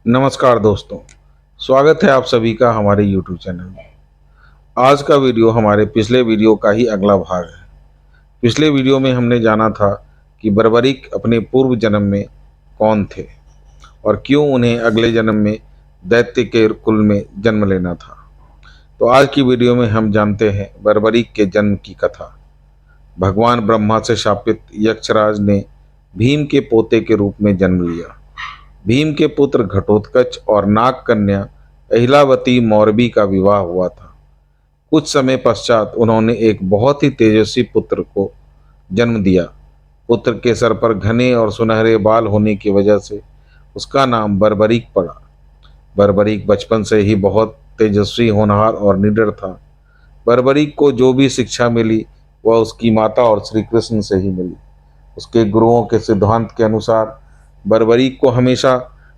नमस्कार दोस्तों। स्वागत है आप सभी का हमारे YouTube चैनल में। आज का वीडियो हमारे पिछले वीडियो का ही अगला भाग है। पिछले वीडियो में हमने जाना था कि बर्बरीक अपने पूर्व जन्म में कौन थे और क्यों उन्हें अगले जन्म में दैत्य के कुल में जन्म लेना था। तो आज की वीडियो में हम जानते हैं बर्बरीक के जन्म की कथा। भगवान ब्रह्मा से शापित यक्षराज ने भीम के पोते के रूप में जन्म लिया। भीम के पुत्र घटोत्कच और नाग कन्या अहिलावती मौरबी का विवाह हुआ था। कुछ समय पश्चात उन्होंने एक बहुत ही तेजस्वी पुत्र को जन्म दिया। पुत्र के सर पर घने और सुनहरे बाल होने की वजह से उसका नाम बर्बरीक पड़ा। बर्बरीक बचपन से ही बहुत तेजस्वी, होनहार और निडर था। बर्बरीक को जो भी शिक्षा मिली वह उसकी माता और श्री कृष्ण से ही मिली। उसके गुरुओं के सिद्धांत के अनुसार बर्बरीक को हमेशा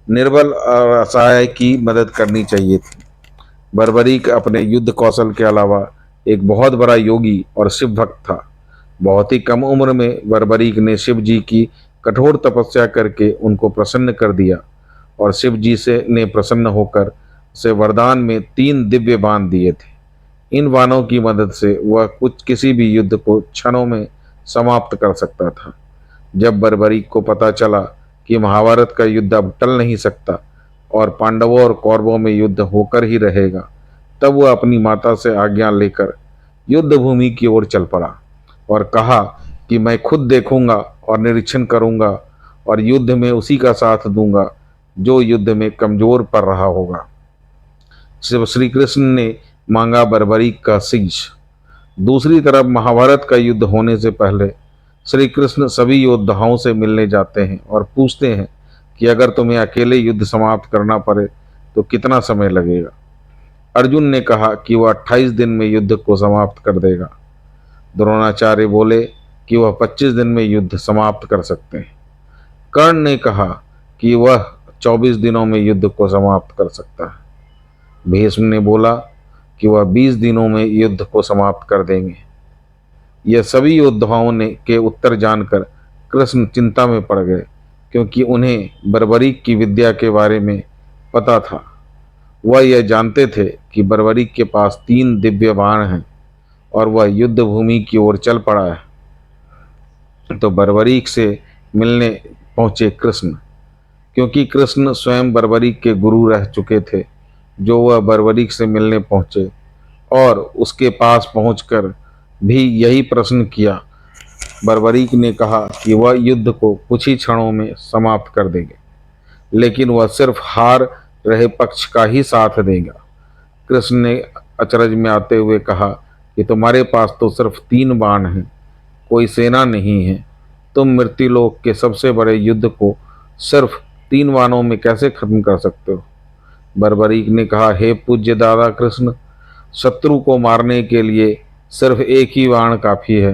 निर्बल और असहाय की मदद करनी चाहिए थी। बर्बरीक अपने युद्ध कौशल के अलावा एक बहुत बड़ा योगी और शिव भक्त था। बहुत ही कम उम्र में बर्बरीक ने शिव जी की कठोर तपस्या करके उनको प्रसन्न कर दिया और शिव जी से ने प्रसन्न होकर उसे वरदान में 3 दिव्य बाण दिए थे। इन बाणों की मदद से वह किसी भी युद्ध को क्षणों में समाप्त कर सकता था। जब बर्बरीक को पता चला कि महाभारत का युद्ध अब टल नहीं सकता और पांडवों और कौरवों में युद्ध होकर ही रहेगा, तब वह अपनी माता से आज्ञा लेकर युद्ध भूमि की ओर चल पड़ा और कहा कि मैं खुद देखूंगा और निरीक्षण करूंगा और युद्ध में उसी का साथ दूंगा जो युद्ध में कमजोर पड़ रहा होगा। शिव श्री कृष्ण ने मांगा बर्बरीक का शीश। दूसरी तरफ महाभारत का युद्ध होने से पहले श्री कृष्ण सभी योद्धाओं से मिलने जाते हैं और पूछते हैं कि अगर तुम्हें अकेले युद्ध समाप्त करना पड़े तो कितना समय लगेगा। अर्जुन ने कहा कि वह 28 दिन में युद्ध को समाप्त कर देगा। द्रोणाचार्य बोले कि वह 25 दिन में युद्ध समाप्त कर सकते हैं। कर्ण ने कहा कि वह 24 दिनों में युद्ध को समाप्त कर सकता है। भीष्म ने बोला कि वह 20 दिनों में युद्ध को समाप्त कर देंगे। यह सभी योद्धाओं ने के उत्तर जानकर कृष्ण चिंता में पड़ गए, क्योंकि उन्हें बर्बरीक की विद्या के बारे में पता था। वह यह जानते थे कि बर्बरीक के पास 3 दिव्य बाण हैं और वह युद्ध भूमि की ओर चल पड़ा है। तो बर्बरीक से मिलने पहुंचे कृष्ण, क्योंकि कृष्ण स्वयं बर्बरीक के गुरु रह चुके थे। जो वह बर्बरीक से मिलने पहुंचे और उसके पास पहुंचकर भी यही प्रश्न किया। बर्बरीक ने कहा कि वह युद्ध को कुछ ही क्षणों में समाप्त कर देंगे, लेकिन वह सिर्फ हार रहे पक्ष का ही साथ देगा। कृष्ण ने अचरज में आते हुए कहा कि तुम्हारे पास तो सिर्फ 3 बाण हैं, कोई सेना नहीं है। तुम मृत्युलोक के सबसे बड़े युद्ध को सिर्फ 3 बाणों में कैसे खत्म कर सकते हो। बर्बरीक ने कहा, हे पूज्य दादा कृष्ण, शत्रु को मारने के लिए सिर्फ एक ही बाण काफी है।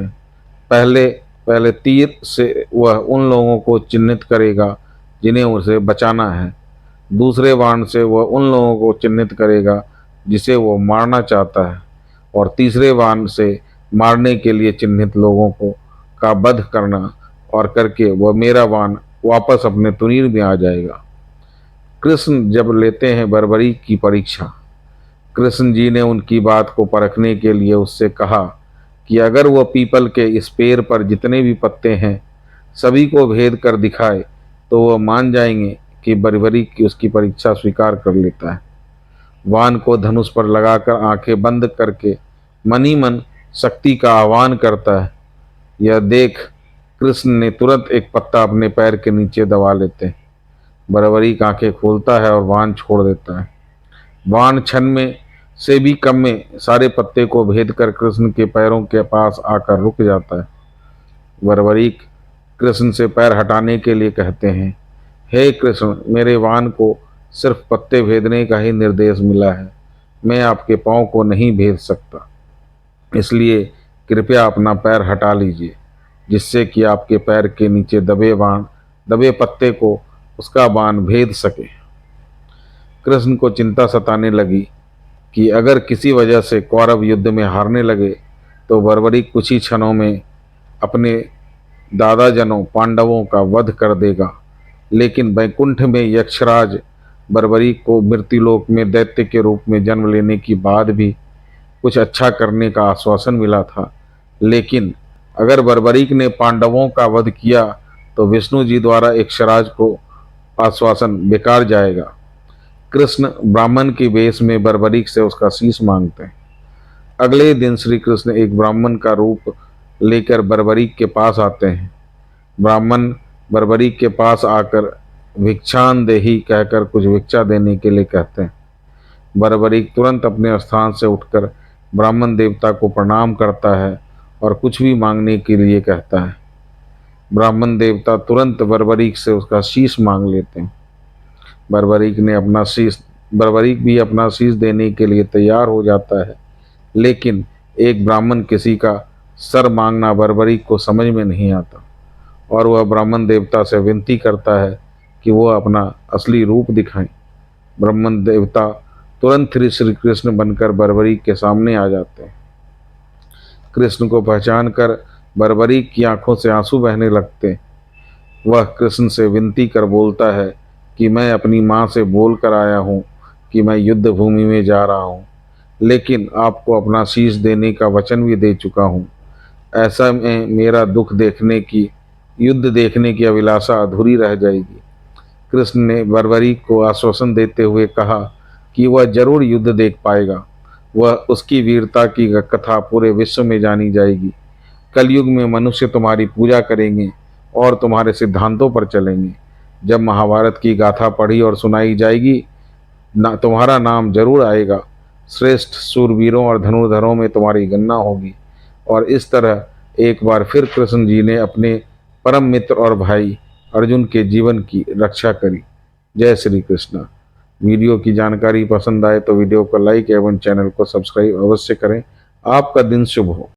पहले पहले तीर से वह उन लोगों को चिन्हित करेगा जिन्हें उसे बचाना है। दूसरे बाण से वह उन लोगों को चिन्हित करेगा जिसे वो मारना चाहता है, और तीसरे बाण से मारने के लिए चिन्हित लोगों को का वध करना और करके वह मेरा बाण वापस अपने तुनीर में आ जाएगा। कृष्ण जब लेते हैं बर्बरीक की परीक्षा, कृष्ण जी ने उनकी बात को परखने के लिए उससे कहा कि अगर वह पीपल के इस पेड़ पर जितने भी पत्ते हैं सभी को भेद कर दिखाए तो वह मान जाएंगे कि बर्बरीक की उसकी परीक्षा स्वीकार कर लेता है। वान को धनुष पर लगाकर आंखें बंद करके मन ही मन शक्ति का आह्वान करता है। यह देख कृष्ण ने तुरंत एक पत्ता अपने पैर के नीचे दबा लेते हैं। बर्बरीक आंखें खोलता है और वान छोड़ देता है। वान क्षण में से भी कम में सारे पत्ते को भेद कर कृष्ण के पैरों के पास आकर रुक जाता है। बर्बरीक कृष्ण से पैर हटाने के लिए कहते हैं, हे कृष्ण, मेरे वान को सिर्फ पत्ते भेदने का ही निर्देश मिला है, मैं आपके पांव को नहीं भेद सकता। इसलिए कृपया अपना पैर हटा लीजिए, जिससे कि आपके पैर के नीचे दबे पत्ते को उसका बाण भेद सके। कृष्ण को चिंता सताने लगी कि अगर किसी वजह से कौरव युद्ध में हारने लगे तो बर्बरीक कुछ ही क्षणों में अपने दादा जनों पांडवों का वध कर देगा। लेकिन वैकुंठ में यक्षराज बर्बरीक को मृत्युलोक में दैत्य के रूप में जन्म लेने के बाद भी कुछ अच्छा करने का आश्वासन मिला था, लेकिन अगर बर्बरीक ने पांडवों का वध किया तो विष्णु जी द्वारा यक्षराज को आश्वासन बेकार जाएगा। कृष्ण ब्राह्मण के वेश में बर्बरीक से उसका शीश मांगते हैं। अगले दिन श्री कृष्ण एक ब्राह्मण का रूप लेकर बर्बरीक के पास आते हैं। ब्राह्मण बर्बरीक के पास आकर भिक्षान देही कहकर कुछ भिक्षा देने के लिए कहते हैं। बर्बरीक तुरंत अपने स्थान से उठकर ब्राह्मण देवता को प्रणाम करता है और कुछ भी मांगने के लिए कहता है। ब्राह्मण देवता तुरंत बर्बरीक से उसका शीश मांग लेते हैं। बर्बरीक भी अपना शीश देने के लिए तैयार हो जाता है, लेकिन एक ब्राह्मण किसी का सर मांगना बर्बरीक को समझ में नहीं आता और वह ब्राह्मण देवता से विनती करता है कि वह अपना असली रूप दिखाएं। ब्राह्मण देवता तुरंत श्री कृष्ण बनकर बर्बरीक के सामने आ जाते हैं। कृष्ण को पहचान कर बर्बरीक की आंखों से आंसू बहने लगते। वह कृष्ण से विनती कर बोलता है कि मैं अपनी माँ से बोल कर आया हूँ कि मैं युद्ध भूमि में जा रहा हूँ, लेकिन आपको अपना शीश देने का वचन भी दे चुका हूँ। ऐसा में मेरा युद्ध देखने की अभिलाषा अधूरी रह जाएगी। कृष्ण ने बर्बरीक को आश्वासन देते हुए कहा कि वह जरूर युद्ध देख पाएगा। वह उसकी वीरता की कथा पूरे विश्व में जानी जाएगी। कलयुग में मनुष्य तुम्हारी पूजा करेंगे और तुम्हारे सिद्धांतों पर चलेंगे। जब महाभारत की गाथा पढ़ी और सुनाई जाएगी तुम्हारा नाम जरूर आएगा। श्रेष्ठ सूरवीरों और धनुर्धरों में तुम्हारी गणना होगी। और इस तरह एक बार फिर कृष्ण जी ने अपने परम मित्र और भाई अर्जुन के जीवन की रक्षा करी। जय श्री कृष्ण। वीडियो की जानकारी पसंद आए तो वीडियो को लाइक एवं चैनल को सब्सक्राइब अवश्य करें। आपका दिन शुभ हो।